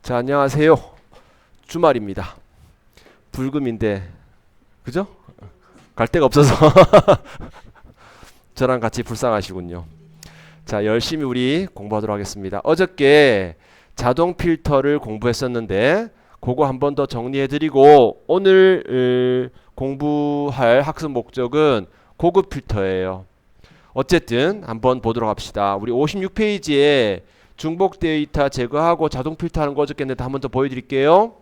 자, 안녕하세요. 주말입니다. 불금인데, 그죠? 갈 데가 없어서 저랑 같이 불쌍하시군요. 자, 열심히 우리 공부하도록 하겠습니다. 어저께 자동 필터를 공부했었는데 그거 한 번 더 정리해드리고 오늘 공부할 학습 목적은 고급 필터예요. 어쨌든 한번 보도록 합시다. 우리 56페이지에 중복 데이터 제거하고 자동 필터하는 거 어저께 했는데 한 번 더 보여드릴게요.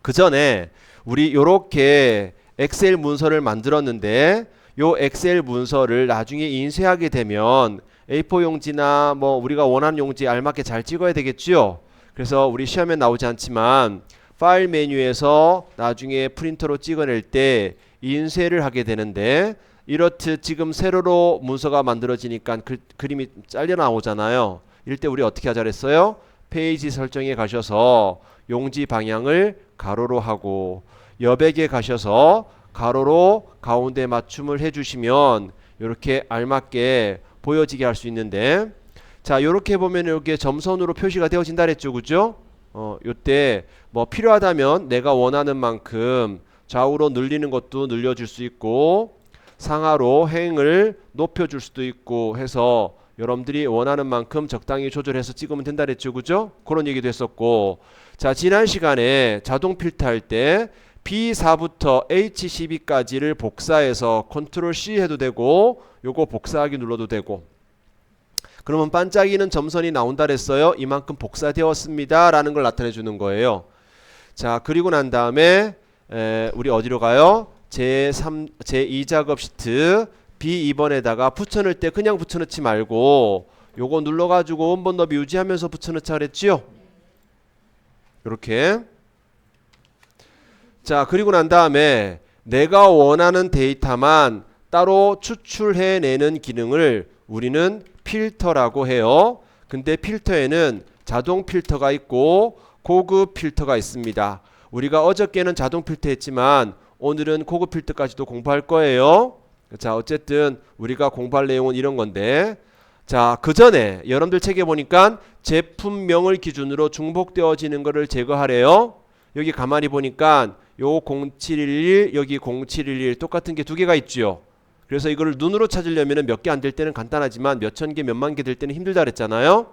그 전에 우리 요렇게 엑셀 문서를 만들었는데 요 엑셀 문서를 나중에 인쇄하게 되면 A4 용지나 뭐 우리가 원하는 용지에 알맞게 잘 찍어야 되겠죠. 그래서 우리 시험에 나오지 않지만 파일 메뉴에서 나중에 프린터로 찍어낼 때 인쇄를 하게 되는데 이렇듯 지금 세로로 문서가 만들어지니까 그림이 잘려 나오잖아요. 이럴 때 우리 어떻게 하자 그랬어요? 페이지 설정에 가셔서 용지 방향을 가로로 하고 여백에 가셔서 가로로 가운데 맞춤을 해주시면 이렇게 알맞게 보여지게 할 수 있는데, 자, 요렇게 보면 이렇게 점선으로 표시가 되어진다 그랬죠, 그죠? 요때 뭐 필요하다면 내가 원하는 만큼 좌우로 늘리는 것도 늘려줄 수 있고 상하로 행을 높여줄 수도 있고 해서 여러분들이 원하는 만큼 적당히 조절해서 찍으면 된다 그랬죠, 그죠? 그런 얘기도 했었고, 자, 지난 시간에 자동 필터 할 때 B4부터 H12까지를 복사해서 컨트롤 C 해도 되고 요거 복사하기 눌러도 되고, 그러면 반짝이는 점선이 나온다 그랬어요. 이만큼 복사되었습니다 라는 걸 나타내 주는 거예요. 자, 그리고 난 다음에 우리 어디로 가요? 제2 작업 시트 B2번에다가 붙여넣을 때 그냥 붙여넣지 말고 요거 눌러가지고 원본 너비 유지하면서 붙여넣자 그랬지요? 요렇게. 자, 그리고 난 다음에 내가 원하는 데이터만 따로 추출해내는 기능을 우리는 필터라고 해요. 근데 필터에는 자동 필터가 있고 고급 필터가 있습니다. 우리가 어저께는 자동 필터 했지만 오늘은 고급 필터까지도 공부할 거예요. 자, 어쨌든 우리가 공부할 내용은 이런 건데, 자, 그 전에 여러분들 책에 보니까 제품명을 기준으로 중복되어지는 것을 제거하래요. 여기 가만히 보니까 요 0711 여기 0711 똑같은 게 두 개가 있죠. 그래서 이거를 눈으로 찾으려면 몇 개 안 될 때는 간단하지만 몇천 개 몇만 개 될 때는 힘들다 그랬잖아요.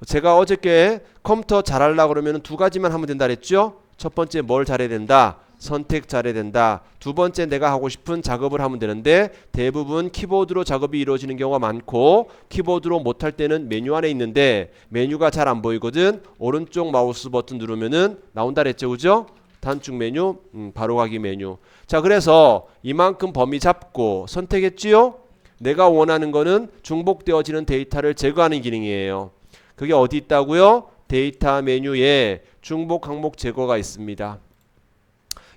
제가 어저께 컴퓨터 잘하려고 그러면 두 가지만 하면 된다 그랬죠. 첫 번째 뭘 잘해야 된다? 선택 잘해야 된다. 두 번째 내가 하고 싶은 작업을 하면 되는데 대부분 키보드로 작업이 이루어지는 경우가 많고 키보드로 못할 때는 메뉴 안에 있는데 메뉴가 잘 안 보이거든. 오른쪽 마우스 버튼 누르면은 나온다 그랬죠, 그죠? 단축 메뉴, 바로 가기 메뉴. 자, 그래서 이만큼 범위 잡고 선택했지요? 내가 원하는 거는 중복되어지는 데이터를 제거하는 기능이에요. 그게 어디 있다고요? 데이터 메뉴에 중복 항목 제거가 있습니다.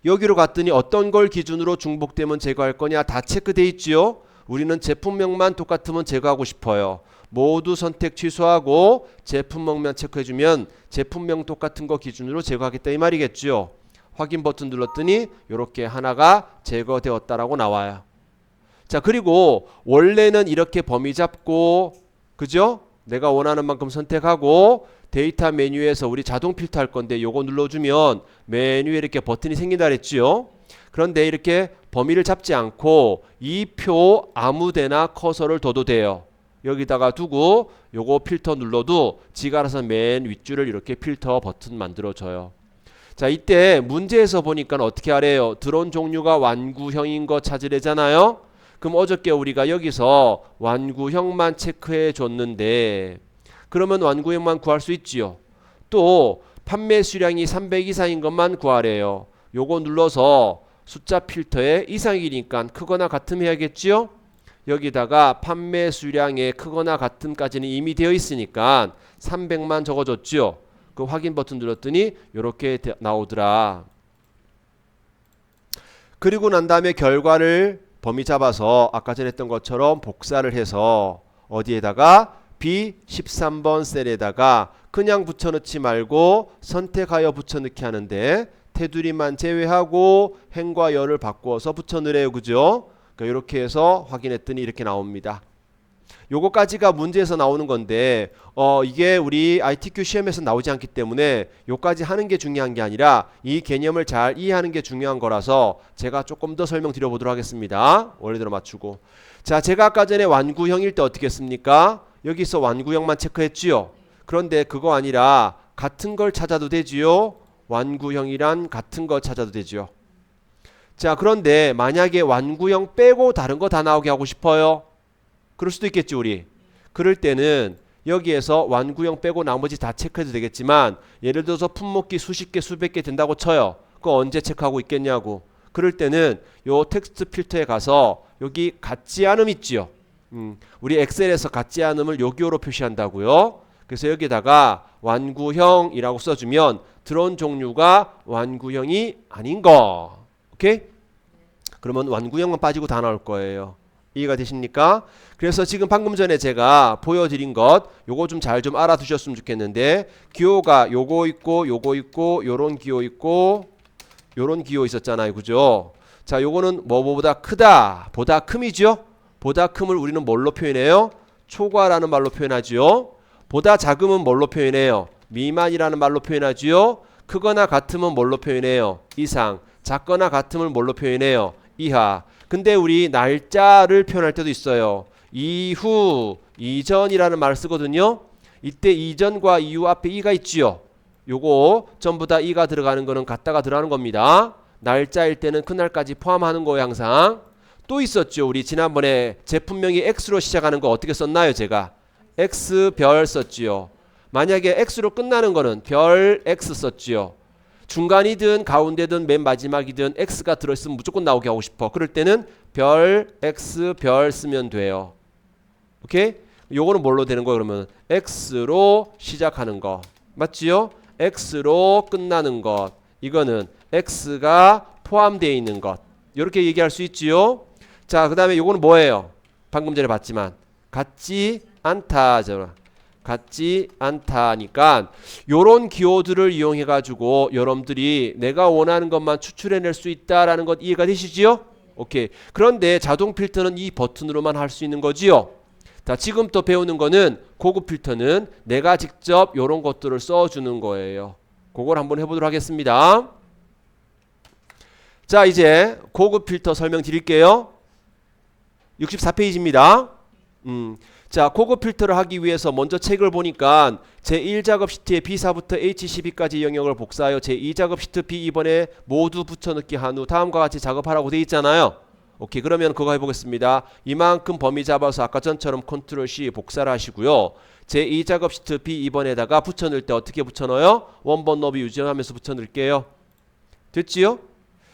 여기로 갔더니 어떤 걸 기준으로 중복되면 제거할 거냐 다 체크돼 있지요. 우리는 제품명만 똑같으면 제거하고 싶어요. 모두 선택 취소하고 제품명만 체크해주면 제품명 똑같은 거 기준으로 제거하겠다 이 말이겠죠. 확인 버튼 눌렀더니 이렇게 하나가 제거되었다라고 나와요. 자, 그리고 원래는 이렇게 범위 잡고, 그죠? 내가 원하는 만큼 선택하고 데이터 메뉴에서 우리 자동 필터 할 건데 요거 눌러주면 메뉴에 이렇게 버튼이 생긴다 그랬지요. 그런데 이렇게 범위를 잡지 않고 이 표 아무데나 커서를 둬도 돼요. 여기다가 두고 요거 필터 눌러도 지가 알아서 맨 윗줄을 이렇게 필터 버튼 만들어줘요. 자, 이때 문제에서 보니까 어떻게 하래요? 드론 종류가 완구형인 거 찾으래잖아요. 그럼 어저께 우리가 여기서 완구형만 체크해 줬는데 그러면 완구형만 구할 수 있지요. 또 판매 수량이 300 이상인 것만 구하래요. 요거 눌러서 숫자 필터에 이상이니까 크거나 같음 해야겠지요. 여기다가 판매 수량의 크거나 같음까지는 이미 되어 있으니까 300만 적어줬죠. 그 확인 버튼 눌렀더니 이렇게 나오더라. 그리고 난 다음에 결과를 범위 잡아서 아까 전에 했던 것처럼 복사를 해서 어디에다가 B13번 셀에다가 그냥 붙여넣지 말고 선택하여 붙여넣기 하는데 테두리만 제외하고 행과 열을 바꾸어서 붙여넣으래요, 그죠? 그러니까 이렇게 해서 확인했더니 이렇게 나옵니다. 요거까지가 문제에서 나오는 건데 이게 우리 ITQ 시험에서 나오지 않기 때문에 요까지 하는 게 중요한 게 아니라 이 개념을 잘 이해하는 게 중요한 거라서 제가 조금 더 설명드려 보도록 하겠습니다. 원래대로 맞추고. 자, 제가 아까 전에 완구형일 때 어떻게 했습니까? 여기서 완구형만 체크했지요. 그런데 그거 아니라 같은 걸 찾아도 되지요. 완구형이란 같은 거 찾아도 되죠. 자, 그런데 만약에 완구형 빼고 다른 거 다 나오게 하고 싶어요. 그럴 수도 있겠지 우리. 그럴 때는 여기에서 완구형 빼고 나머지 다 체크해도 되겠지만 예를 들어서 품목기 수십 개 수백 개 된다고 쳐요. 그거 언제 체크하고 있겠냐고. 그럴 때는 요 텍스트 필터에 가서 여기 같지 않음 있지요. 우리 엑셀에서 같지 않음을 요기요로 표시한다고요. 그래서 여기다가 완구형이라고 써주면 들어온 종류가 완구형이 아닌 거. 오케이? 그러면 완구형만 빠지고 다 나올 거예요. 이해가 되십니까? 그래서 지금 방금 전에 제가 보여드린 것 요거 좀 잘 좀 알아두셨으면 좋겠는데 기호가 요거 있고 요거 있고 요런 기호 있고 요런 기호 있었잖아요. 그죠? 자, 요거는 뭐보다 크다 보다 큼이죠. 보다 큼을 우리는 뭘로 표현해요? 초과라는 말로 표현하지요. 보다 작음은 뭘로 표현해요? 미만이라는 말로 표현하지요. 크거나 같으면 뭘로 표현해요? 이상. 작거나 같음을 뭘로 표현해요? 이하. 근데 우리 날짜를 표현할 때도 있어요. 이후, 이전이라는 말을 쓰거든요. 이때 이전과 이후 앞에 이가 있지요. 요거 전부 다 이가 들어가는 거는 같다가 들어가는 겁니다. 날짜일 때는 그날까지 포함하는 거예요. 항상. 또 있었죠. 우리 지난번에 제품명이 X로 시작하는 거 어떻게 썼나요? 제가 X별 썼지요. 만약에 X로 끝나는 거는 별 X 썼지요. 중간이든 가운데든 맨 마지막이든 X가 들어있으면 무조건 나오게 하고 싶어. 그럴 때는 별 X 별 쓰면 돼요. 오케이? 요거는 뭘로 되는 거예요? 그러면 X로 시작하는 거 맞지요? X로 끝나는 것. 이거는 X가 포함되어 있는 것. 이렇게 얘기할 수 있지요. 자, 그 다음에 요거는 뭐예요? 방금 전에 봤지만 같지 않다. 같지 않다니까 요런 기호들을 이용해 가지고 여러분들이 내가 원하는 것만 추출해낼 수 있다라는 것 이해가 되시지요? 오케이. 그런데 자동 필터는 이 버튼으로만 할 수 있는 거지요. 자, 지금 또 배우는 거는 고급 필터는 내가 직접 요런 것들을 써주는 거예요. 그걸 한번 해보도록 하겠습니다. 자, 이제 고급 필터 설명 드릴게요. 64페이지입니다. 자, 고급 필터를 하기 위해서 먼저 책을 보니까 제1작업 시트의 B4부터 H12까지 영역을 복사하여 제2작업 시트 B2번에 모두 붙여넣기 한 후 다음과 같이 작업하라고 되어 있잖아요. 오케이, 그러면 그거 해보겠습니다. 이만큼 범위 잡아서 아까 전처럼 컨트롤 C 복사를 하시고요. 제2작업 시트 B2번에다가 붙여넣을 때 어떻게 붙여넣어요? 원본 너비 유지하면서 붙여넣을게요. 됐지요?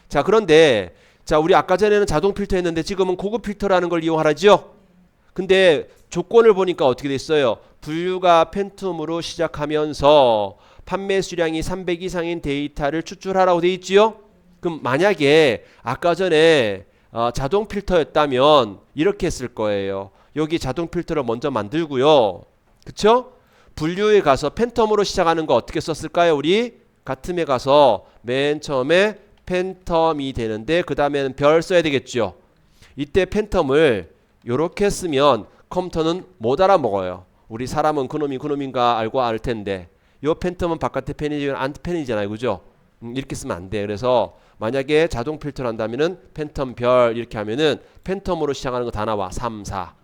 자, 그런데 자, 우리 아까 전에는 자동 필터 했는데 지금은 고급 필터라는 걸 이용하라죠? 근데 조건을 보니까 어떻게 됐어요? 분류가 팬텀으로 시작하면서 판매 수량이 300 이상인 데이터를 추출하라고 돼 있지요? 그럼 만약에 아까 전에 자동 필터였다면 이렇게 했을 거예요. 여기 자동 필터를 먼저 만들고요. 그쵸? 분류에 가서 팬텀으로 시작하는 거 어떻게 썼을까요? 우리 같음에 가서 맨 처음에 팬텀이 되는데 그 다음에는 별 써야 되겠죠. 이때 팬텀을 요렇게 쓰면 컴퓨터는 못 알아먹어요. 우리 사람은 그놈이 그놈인가 알고 알 텐데 요 팬텀은 바깥에 펜이지만 안 펜이잖아요. 그죠? 이렇게 쓰면 안 돼. 그래서 만약에 자동 필터를 한다면은 팬텀 별 이렇게 하면은 팬텀으로 시작하는 거 다 나와. 3, 4.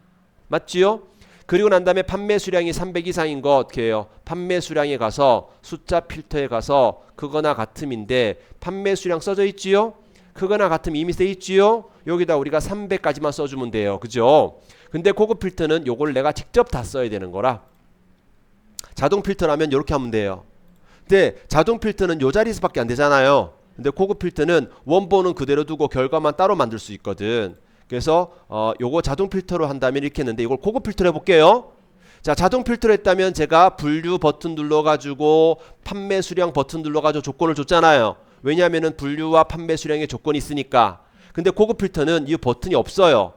맞지요? 그리고 난 다음에 판매 수량이 300 이상인 거 어떻게 해요? 판매 수량에 가서 숫자 필터에 가서 그거나 같음인데 판매 수량 써져 있지요? 그거나 같음 이미 써 있지요? 여기다 우리가 300까지만 써주면 돼요. 그죠? 근데 고급 필터는 요걸 내가 직접 다 써야 되는 거라. 자동 필터라면 이렇게 하면 돼요. 근데 자동 필터는 요 자리에서밖에 안 되잖아요. 근데 고급 필터는 원본은 그대로 두고 결과만 따로 만들 수 있거든. 그래서 요거 자동 필터로 한다면 이렇게 했는데 이걸 고급 필터로 해볼게요. 자, 자동 필터로 했다면 제가 분류 버튼 눌러가지고 판매 수량 버튼 눌러가지고 조건을 줬잖아요. 왜냐하면은 분류와 판매 수량의 조건이 있으니까. 근데 고급 필터는 이 버튼이 없어요.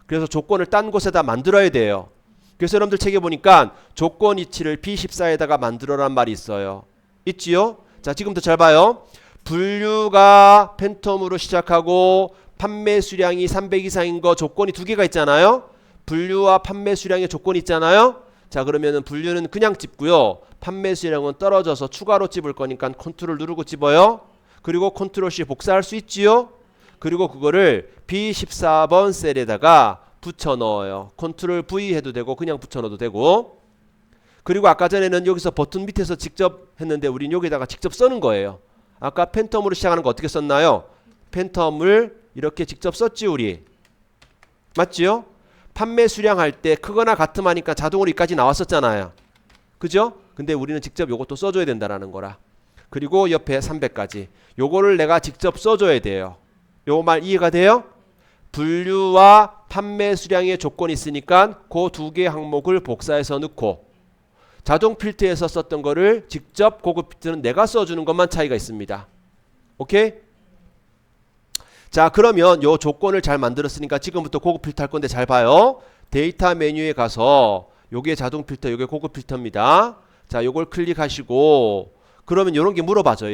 그래서 조건을 딴 곳에다 만들어야 돼요. 그래서 여러분들 책에 보니까 조건 위치를 B14에다가 만들어란 말이 있어요. 있지요? 자, 지금부터 잘 봐요. 분류가 팬텀으로 시작하고 판매 수량이 300 이상인 거 조건이 두 개가 있잖아요. 분류와 판매 수량의 조건이 있잖아요. 자, 그러면은 분류는 그냥 찝고요. 판매 수량은 떨어져서 추가로 찝을 거니까 컨트롤 누르고 찝어요. 그리고 컨트롤 C 복사할 수 있지요. 그리고 그거를 B14번 셀에다가 붙여 넣어요. 컨트롤 V 해도 되고 그냥 붙여 넣어도 되고. 그리고 아까 전에는 여기서 버튼 밑에서 직접 했는데 우린 여기다가 직접 써는 거예요. 아까 팬텀으로 시작하는 거 어떻게 썼나요? 팬텀을 이렇게 직접 썼지 우리. 맞지요? 판매 수량할 때 크거나 같음 하니까 자동으로 여기까지 나왔었잖아요. 그죠? 근데 우리는 직접 요것도 써줘야 된다라는 거라. 그리고 옆에 300까지. 요거를 내가 직접 써줘야 돼요. 요 말 이해가 돼요? 분류와 판매 수량의 조건이 있으니까 그 두 개의 항목을 복사해서 넣고 자동 필터에서 썼던 거를 직접 고급 필터는 내가 써주는 것만 차이가 있습니다. 오케이? 자, 그러면 요 조건을 잘 만들었으니까 지금부터 고급 필터 할 건데 잘 봐요. 데이터 메뉴에 가서 요게 자동 필터, 요게 고급 필터입니다. 자, 요걸 클릭하시고 그러면 요런 게 물어봐줘.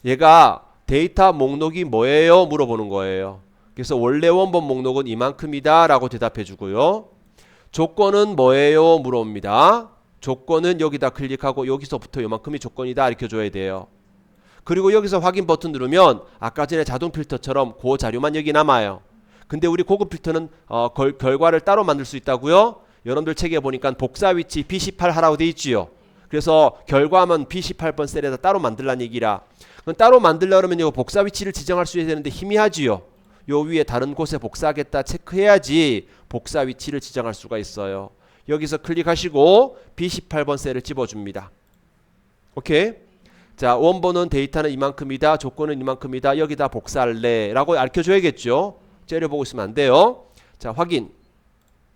얘가 데이터 목록이 뭐예요? 물어보는 거예요. 그래서 원래 원본 목록은 이만큼이다 라고 대답해 주고요. 조건은 뭐예요? 물어봅니다. 조건은 여기다 클릭하고 여기서부터 요만큼이 조건이다 이렇게 줘야 돼요. 그리고 여기서 확인 버튼 누르면 아까 전에 자동 필터처럼 그 자료만 여기 남아요. 근데 우리 고급 필터는 결과를 따로 만들 수 있다고요? 여러분들 책에 보니까 복사 위치 B18 하라고 돼 있지요. 그래서 결과만 B18번 셀에다 따로 만들란 얘기라. 그럼 따로 만들려면 요 복사 위치를 지정할 수 있어야 되는데 희미하지요. 요 위에 다른 곳에 복사하겠다 체크해야지 복사 위치를 지정할 수가 있어요. 여기서 클릭하시고 B18번 셀을 집어줍니다. 오케이? 자, 원본은 데이터는 이만큼이다. 조건은 이만큼이다. 여기다 복사할래 라고 알려줘야겠죠. 째려보고 있으면 안 돼요. 자, 확인.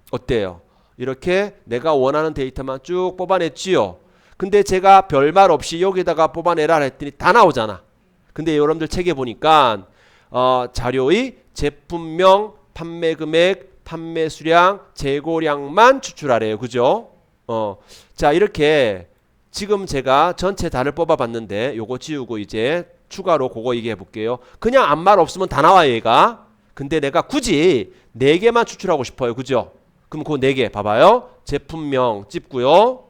어때요? 이렇게 내가 원하는 데이터만 쭉 뽑아냈지요. 근데 제가 별말 없이 여기다가 뽑아내라 했더니 다 나오잖아. 근데 여러분들 책에 보니까 자료의 제품명, 판매 금액, 판매 수량, 재고량만 추출하래요. 그죠? 자, 이렇게 지금 제가 전체 다를 뽑아봤는데 요거 지우고 이제 추가로 그거 얘기해 볼게요. 그냥 아무 말 없으면 다 나와 얘가. 근데 내가 굳이 4개만 추출하고 싶어요. 그죠? 그럼 그 4개 봐봐요. 제품명 찝고요.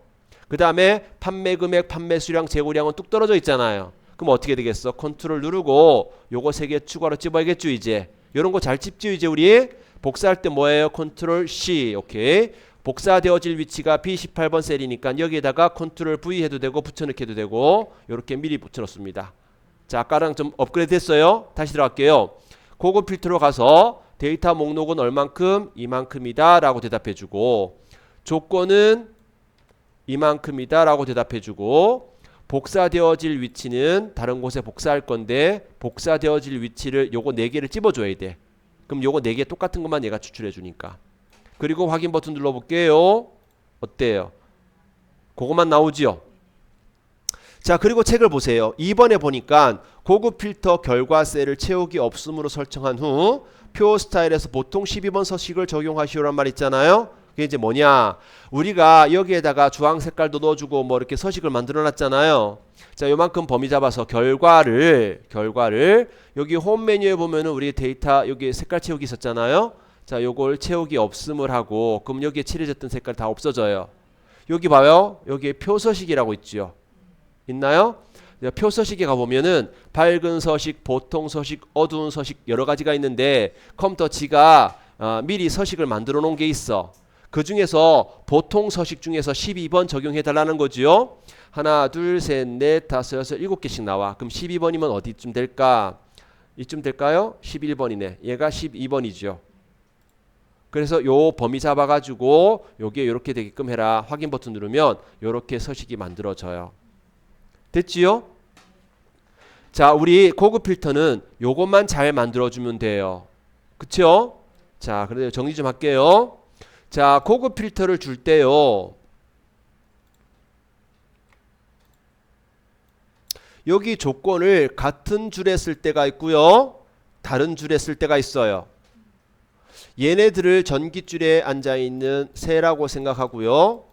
그 다음에 판매 금액, 판매 수량, 재고량은 뚝 떨어져 있잖아요. 그럼 어떻게 되겠어? 컨트롤 누르고 요거 3개 추가로 찝어야겠죠 이제. 요런 거 잘 찝죠 이제 우리. 복사할 때 뭐예요? 컨트롤 C. 오케이. 복사되어질 위치가 B18번 셀이니까 여기에다가 컨트롤 V 해도 되고 붙여넣기 해도 되고 요렇게 미리 붙여놓습니다. 자, 아까랑 좀 업그레이드 됐어요. 다시 들어갈게요. 고급 필터로 가서 데이터 목록은 얼만큼? 이만큼이다 라고 대답해주고 조건은 이만큼이다 라고 대답해주고 복사되어질 위치는 다른 곳에 복사할 건데 복사되어질 위치를 요거 4개를 찝어줘야 돼. 그럼 요거 4개 똑같은 것만 얘가 추출해 주니까. 그리고 확인 버튼 눌러볼게요. 어때요? 그것만 나오지요? 자, 그리고 책을 보세요. 2번에 보니까 고급 필터 결과 셀을 채우기 없음으로 설정한 후 표 스타일에서 보통 12번 서식을 적용하시오란 말 있잖아요. 그게 이제 뭐냐? 우리가 여기에다가 주황 색깔도 넣어주고 뭐 이렇게 서식을 만들어 놨잖아요. 자, 요만큼 범위 잡아서 결과를 여기 홈 메뉴에 보면은 우리 데이터 여기 색깔 채우기 있었잖아요. 자, 요걸 채우기 없음을 하고 그럼 여기에 칠해졌던 색깔 다 없어져요. 여기 봐요. 여기에 표 서식이라고 있지요. 있나요? 표 서식에 가보면은 밝은 서식, 보통 서식, 어두운 서식 여러 가지가 있는데 컴퓨터 지가 미리 서식을 만들어 놓은 게 있어. 그 중에서 보통 서식 중에서 12번 적용해 달라는 거지요. 하나, 둘, 셋, 넷, 다섯, 여섯, 7개씩 나와. 그럼 12번이면 어디쯤 될까? 이쯤 될까요? 11번이네. 얘가 12번이죠. 그래서 요 범위 잡아가지고 요게 요렇게 되게끔 해라. 확인 버튼 누르면 요렇게 서식이 만들어져요. 됐지요? 자, 우리 고급 필터는 요것만 잘 만들어주면 돼요. 그쵸? 자, 그래서 정리 좀 할게요. 자, 고급 필터를 줄 때요. 여기 조건을 같은 줄에 쓸 때가 있고요. 다른 줄에 쓸 때가 있어요. 얘네들을 전깃줄에 앉아있는 새라고 생각하고요.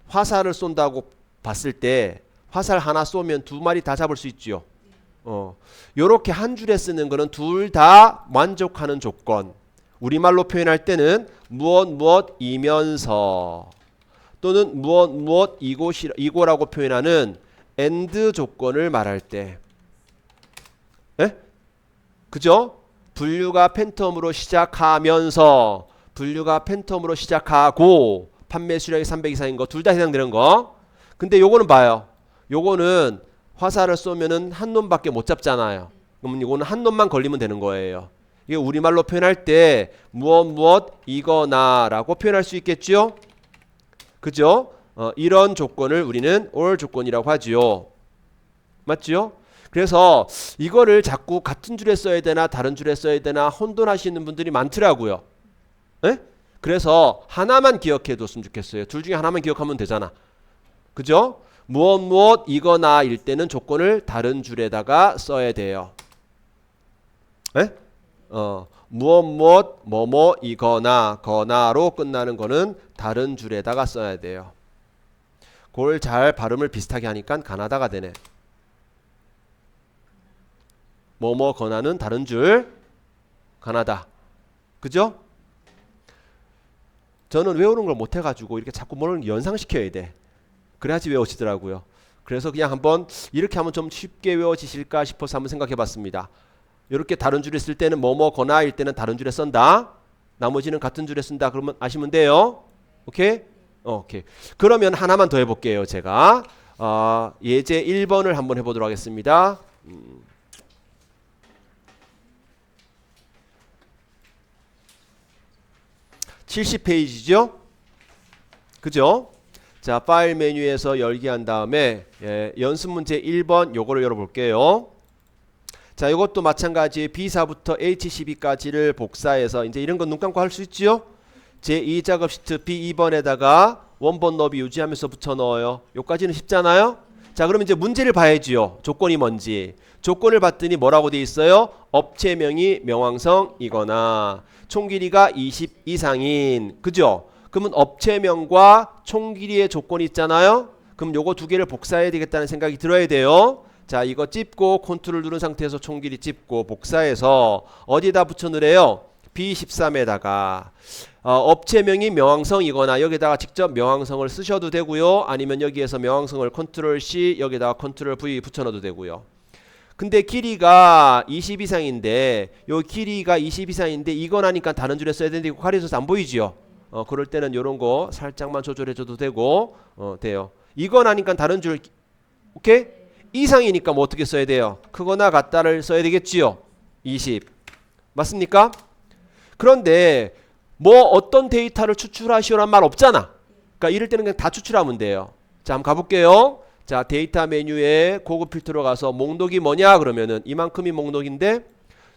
화살을 쏜다고 봤을 때 화살 하나 쏘면 2마리 다 잡을 수 있죠. 요렇게 한 줄에 쓰는 거는 둘 다 만족하는 조건. 우리말로 표현할 때는 무엇 무엇이면서 또는 무엇 무엇 이고라고 표현하는 and 조건을 말할 때, 예? 그죠? 분류가 팬텀으로 시작하면서 분류가 팬텀으로 시작하고 판매 수량이 300 이상인 거 둘 다 해당되는 거. 근데 요거는 봐요. 요거는 화살을 쏘면은 한 놈밖에 못 잡잖아요. 그러면 이거는 한 놈만 걸리면 되는 거예요. 이게 우리말로 표현할 때 무엇 이거나라고 표현할 수 있겠죠? 그죠? 이런 조건을 우리는 or 조건이라고 하지요. 맞죠? 그래서 이거를 자꾸 같은 줄에 써야 되나 다른 줄에 써야 되나 혼돈하시는 분들이 많더라고요. 에? 그래서 하나만 기억해 뒀으면 좋겠어요. 둘 중에 하나만 기억하면 되잖아. 그죠? 무엇 이거나 일 때는 조건을 다른 줄에다가 써야 돼요. 에? 무엇 뭐뭐 이거나 거나로 끝나는 거는 다른 줄에다가 써야 돼요. 그걸 잘 발음을 비슷하게 하니까 가나다가 되네. 뭐뭐 거나는 다른 줄 가나다. 그죠? 저는 외우는 걸 못해가지고 이렇게 자꾸 뭘 연상시켜야 돼. 그래야지 외워지더라고요. 그래서 그냥 한번 이렇게 하면 좀 쉽게 외워지실까 싶어서 한번 생각해봤습니다. 이렇게 다른 줄에 쓸 때는 뭐뭐 거나일 때는 다른 줄에 쓴다. 나머지는 같은 줄에 쓴다. 그러면 아시면 돼요. 오케이? 오케이. 그러면 하나만 더 해볼게요. 제가 예제 1번을 한번 해보도록 하겠습니다. 70페이지죠? 그죠? 자, 파일 메뉴에서 열기 한 다음에 연습 문제 1번 요거를 열어볼게요. 자, 이것도 마찬가지 B4부터 H12까지를 복사해서 이제 이런 건 눈 감고 할 수 있지요? 제2작업 시트 B2번에다가 원본 너비 유지하면서 붙여 넣어요. 요까지는 쉽잖아요? 자, 그럼 이제 문제를 봐야지요. 조건이 뭔지. 조건을 봤더니 뭐라고 돼 있어요? 업체명이 명왕성이거나 총 길이가 20 이상인. 그죠? 그러면 업체명과 총 길이의 조건이 있잖아요? 그럼 요거 두 개를 복사해야 되겠다는 생각이 들어야 돼요. 자, 이거 찝고 컨트롤 누른 상태에서 총 길이 찝고 복사해서 어디에다 붙여 넣으래요? B13에다가 업체명이 명왕성이거나 여기다가 직접 명왕성을 쓰셔도 되고요. 아니면 여기에서 명왕성을 컨트롤 C 여기다가 컨트롤 V 붙여 넣어도 되고요. 근데 길이가 20 이상인데 요 길이가 20 이상인데 이거나니까 다른 줄에 써야 되는데 이거 가려져서 안 보이지요? 그럴 때는 요런 거 살짝만 조절해 줘도 되고 돼요. 이거나니까 다른 줄 오케이? 이상이니까 뭐 어떻게 써야 돼요? 크거나 같다를 써야 되겠지요? 20 맞습니까? 그런데 뭐 어떤 데이터를 추출하시오란 말 없잖아. 그러니까 이럴 때는 그냥 다 추출하면 돼요. 자, 한번 가볼게요. 자, 데이터 메뉴에 고급 필터로 가서 목록이 뭐냐 그러면은 이만큼이 목록인데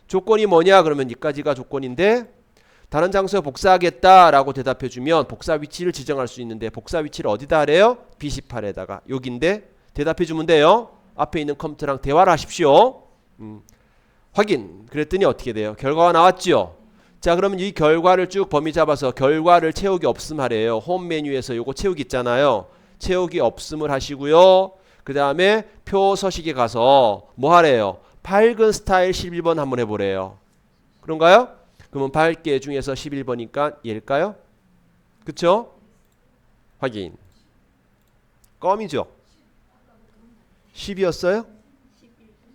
조건이 뭐냐 그러면 이까지가 조건인데 다른 장소에 복사하겠다라고 대답해주면 복사 위치를 지정할 수 있는데 복사 위치를 어디다 하래요? B18에다가 여기인데 대답해주면 돼요. 앞에 있는 컴퓨터랑 대화를 하십시오. 확인. 그랬더니 어떻게 돼요? 결과가 나왔죠. 자, 그러면 이 결과를 쭉 범위 잡아서 결과를 채우기 없음 하래요. 홈 메뉴에서 요거 채우기 있잖아요. 채우기 없음을 하시고요. 그 다음에 표 서식에 가서 뭐 하래요? 밝은 스타일 11번 한번 해보래요. 그런가요? 그러면 밝게 중에서 11번이니까 얘일까요? 그쵸? 확인. 껌이죠? 10이었어요?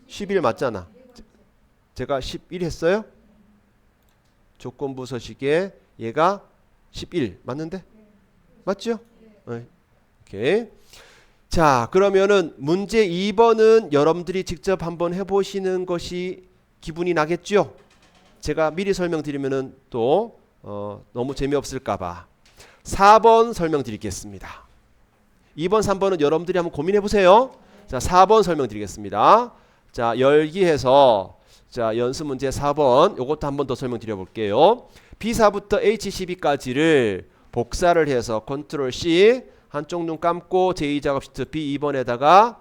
11 맞잖아. 제가 11 했어요? 조건부 서식에 얘가 11 맞는데? 맞죠? 네. 오케이. 자, 그러면은 문제 2번은 여러분들이 직접 한번 해보시는 것이 기분이 나겠죠? 제가 미리 설명드리면은 또 너무 재미없을까봐 4번 설명드리겠습니다. 2번, 3번은 여러분들이 한번 고민해보세요. 자, 4번 설명드리겠습니다. 자, 열기해서 자, 연습 문제 4번 요것도 한번 더 설명드려볼게요. B4부터 H12까지를 복사를 해서 컨트롤 C 한쪽 눈 감고 제2작업 시트 B2번에다가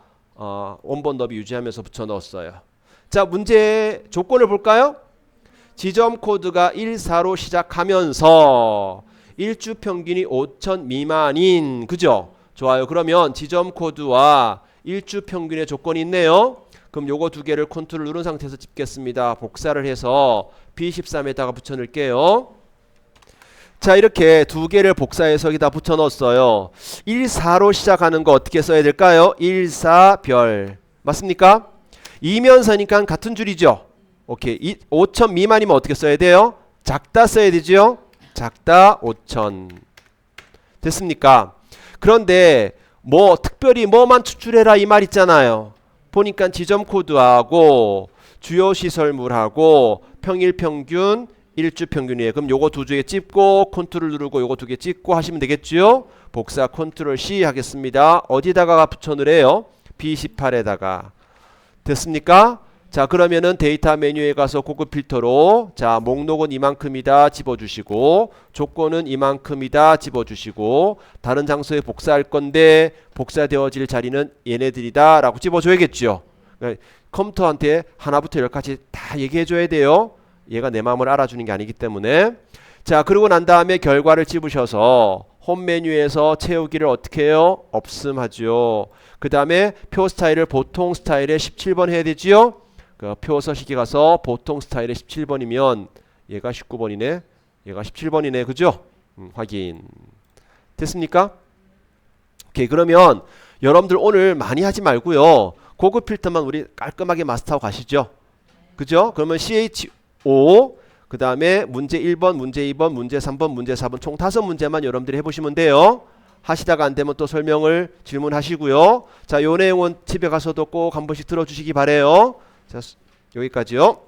원본 너비 유지하면서 붙여 넣었어요. 자, 문제 조건을 볼까요? 지점 코드가 14로 시작하면서 일주 평균이 5,000 미만인. 그죠? 좋아요. 그러면 지점 코드와 일주 평균의 조건이 있네요. 그럼 요거 두 개를 컨트롤 누른 상태에서 찝겠습니다. 복사를 해서 B13에다가 붙여 넣을게요. 자, 이렇게 두 개를 복사해서 여기다 붙여 넣었어요. 1, 4로 시작하는 거 어떻게 써야 될까요? 1, 4, 별. 맞습니까? 이면서니까 같은 줄이죠. 오케이. 5천 미만이면 어떻게 써야 돼요? 작다 써야 되죠. 작다 5천. 됐습니까? 그런데 뭐 특별히 뭐만 추출해라 이 말 있잖아요. 보니까 지점 코드하고 주요 시설물하고 평일 평균 일주 평균이에요. 그럼 요거 두 개 찍고 컨트롤 누르고 요거 두 개 찍고 하시면 되겠죠. 복사 컨트롤 C 하겠습니다. 어디다가 붙여 넣으래요? B18에다가. 됐습니까? 자, 그러면은 데이터 메뉴에 가서 고급 필터로 자, 목록은 이만큼이다 집어주시고 조건은 이만큼이다 집어주시고 다른 장소에 복사할 건데 복사되어질 자리는 얘네들이다 라고 집어줘야겠죠. 그러니까 컴퓨터한테 하나부터 열까지 다 얘기해줘야 돼요. 얘가 내 마음을 알아주는 게 아니기 때문에. 자, 그러고 난 다음에 결과를 집으셔서 홈 메뉴에서 채우기를 어떻게 해요? 없음하죠. 그 다음에 표 스타일을 보통 스타일에 17번 해야 되지요. 그 표 서식에 가서 보통 스타일에 17번이면 얘가 19번이네. 얘가 17번이네. 그죠? 확인. 됐습니까? 오케이. 그러면 여러분들 오늘 많이 하지 말고요. 고급 필터만 우리 깔끔하게 마스터하고 가시죠. 그죠? 그러면 CHO 그 다음에 문제 1번, 문제 2번, 문제 3번, 문제 4번 총 5문제만 여러분들이 해보시면 돼요. 하시다가 안 되면 또 설명을 질문하시고요. 자, 요 내용은 집에 가서도 꼭 한 번씩 들어주시기 바래요. 자, 여기까지요.